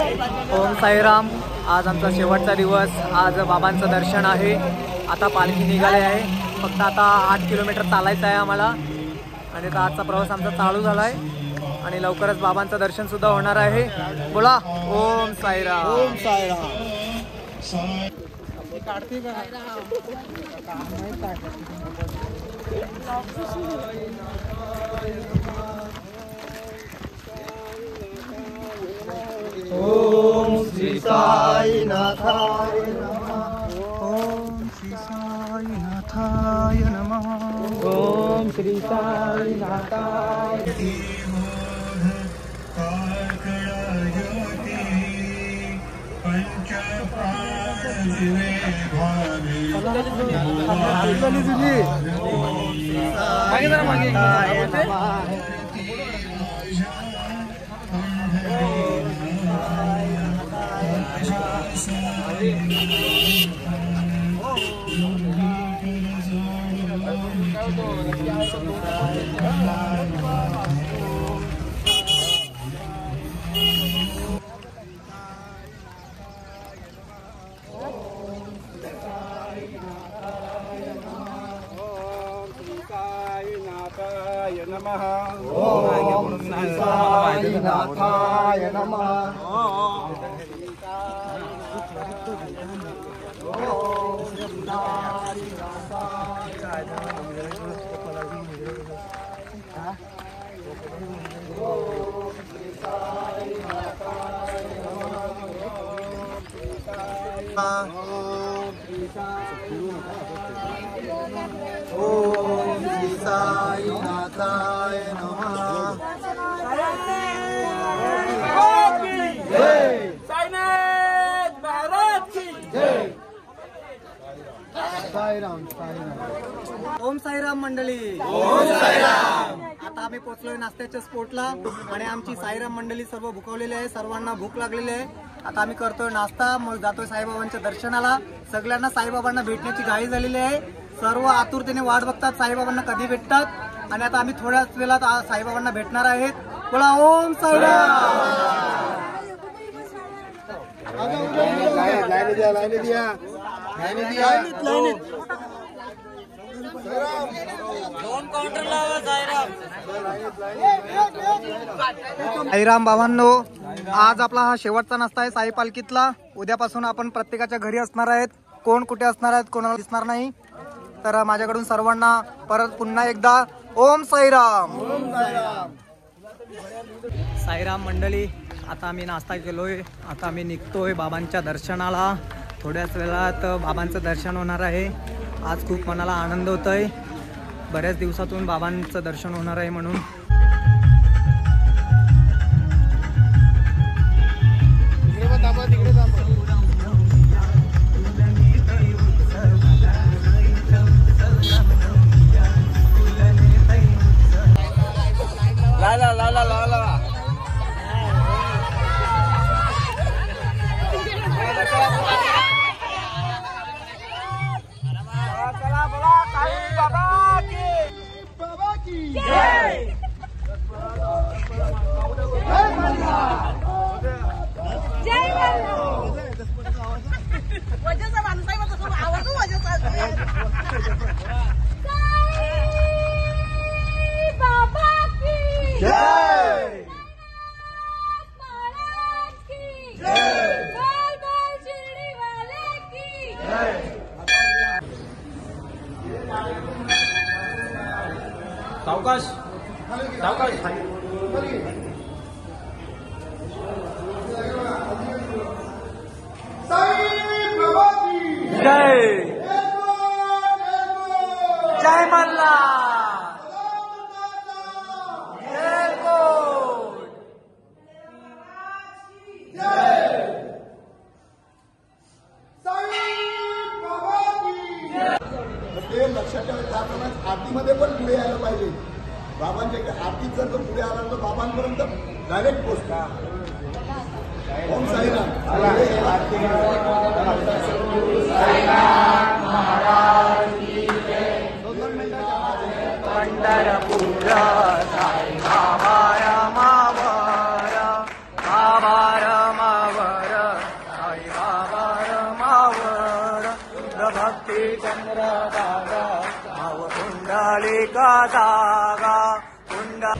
ओम साईराम. आज आमचा शेवटचा दिवस. आज बाबांचं दर्शन आहे. आता पालखी निघाली आहे. फक्त आता 8 किलोमीटर चालायचं आहे आम्हाला आणि आता आजचा प्रवास आमचा चालू झाला आहे आणि लवकरच बाबांचं दर्शन सुद्धा होणार आहे. बोला ओम साईराम. ओम साईराम. ओम श्री साईनाथाय नमः. ओम श्री साईनाथाय नमः. ओम श्री साईनाथाय. ओम श्री साईनाथाय नमः. ओम श्री साईनाथाय नमः. साईनाथ महाराज की जय. साईराम साईराम. ओम साईराम मंडळी. ओम साईराम. आता आम्ही पोहोचलोय नाश्त्याच्या स्पॉटला आणि आमची साईराम मंडळी सर्व भुकवलेली आहे. सर्वांना भूक लागलेली आहे. आता आम्ही करतोय नाश्ता, मग जातोय साईबाबांच्या दर्शनाला. सगळ्यांना साईबाबांना भेटण्याची घाई झालेली आहे. सर्व आतुरतेने वाट बघतात साईबाबांना कधी भेटतात आणि आता आम्ही थोड्याच वेळात साईबाबांना भेटणार आहेत. बोला ओम साईराम. साईराम बाबांनो, आज आपला हा शेवटचा नाश्ता आहे साई पालखीतला. उद्यापासून आपण प्रत्येकाच्या घरी असणार आहेत. कोण कुठे असणार आहेत कोणाला दिसणार नाही. तर माझ्याकडून सर्वांना परत पुन्हा एकदा ओम साईराम. ओम साईराम. साईराम मंडळी, आता आम्ही नाश्ता केलोय. आता आम्ही निघतोय बाबांच्या दर्शनाला. थोड्याच वेळात बाबांचं दर्शन होणार आहे. आज खूप मनाला आनंद होतोय. बऱ्याच दिवसातून बाबांचं दर्शन होणार आहे म्हणून. सावकाश सावकाश. जय जय मल्हार. ते लक्षात ठेवा. त्याप्रमाणे आरतीमध्ये पण पुढे यायला पाहिजे. बाबांच्या आरतीत जर तो पुढे आला तर बाबांपर्यंत डायरेक्ट पोचता. ओम साईराम. पंढरपूर साई बाबा रमावर, बाबा रमावर. चंद्रभागा भाव कुंडलिका धागा कुंडा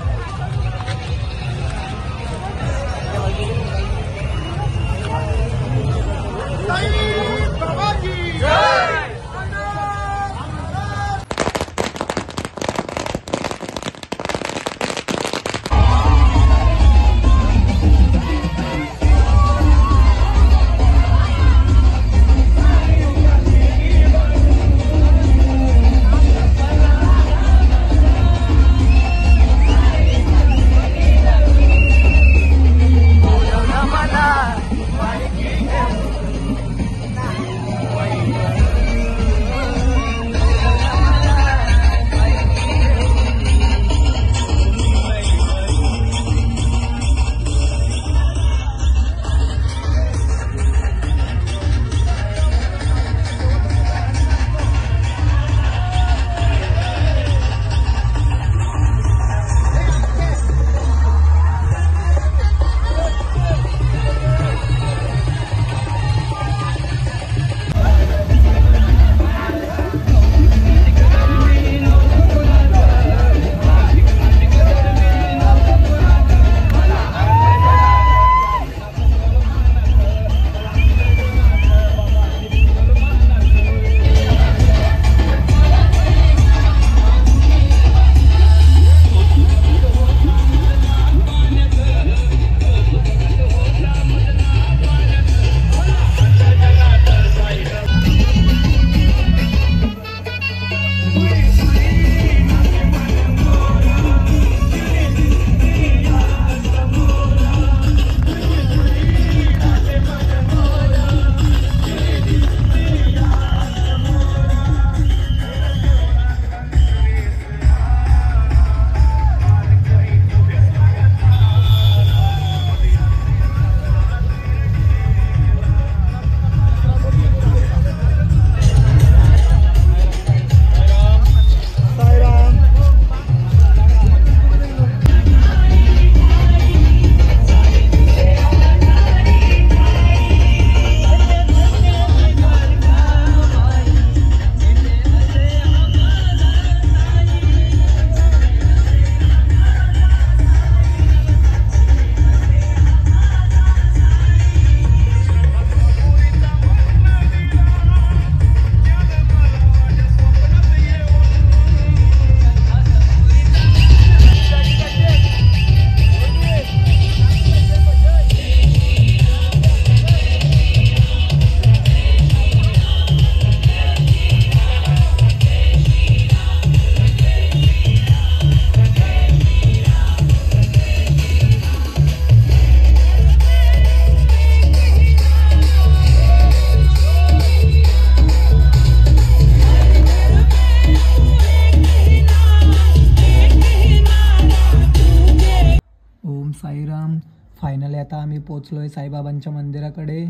फायनली आता आम्ही पोचलो आहे साईबाबांच्या मंदिराकडे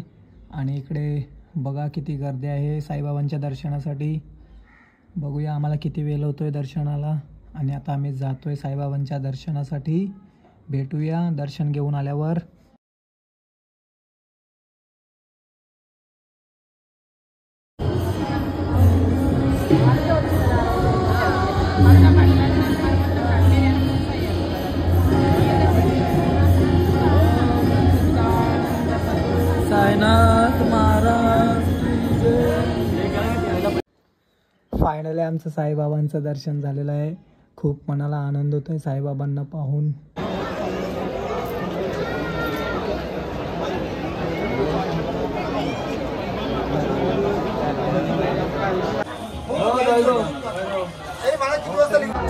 आणि इकडे बघा किती गर्दी आहे साईबाबांच्या दर्शनासाठी. बघूया आम्हाला किती वेळ होतो आहे दर्शनाला आणि आता आम्ही जातो आहे साईबाबांच्या दर्शनासाठी. भेटूया दर्शन घेऊन आल्यावर. साईनाथ महाराज. फायनली आमचं साईबाबांचं दर्शन झालेलं आहे. खूप मनाला आनंद होतोय साईबाबांना पाहून.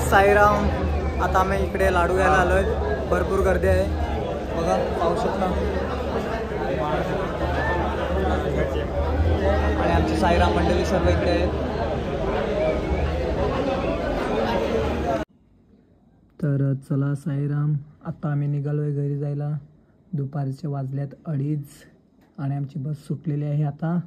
साईराम. आता आम्ही इकडे लाडू घ्यायला आलोय. भरपूर गर्दी आहे बघा, पाहू शकता. आणि आमची साईराम मंडळी सर्व इकडे आहेत. तर चला साईराम, आता आम्ही निघालोय घरी जायला. दुपारचे वाजल्यात 2:30 आणि आमची बस सुटलेली आहे आता.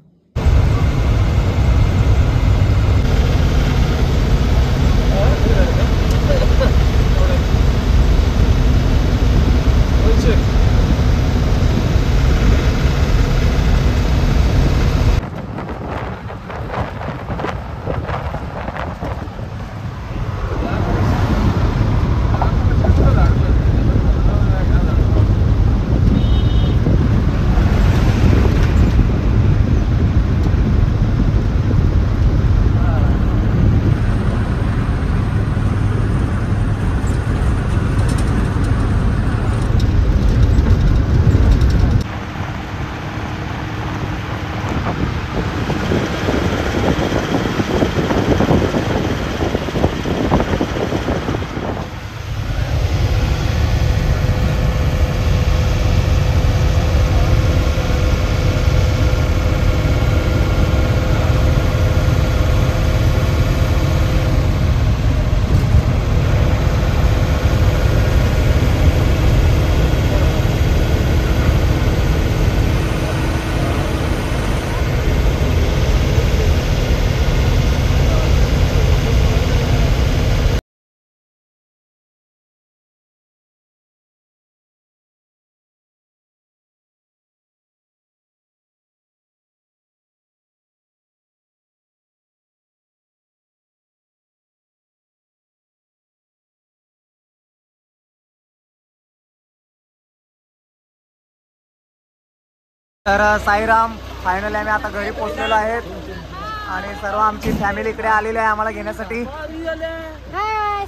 तर साईराम फायनली आम्ही आता घरी पोहोचलेलो आहेत आणि सर्व आमची फॅमिली इकडे आलेली आहे आम्हाला घेण्यासाठी. हाय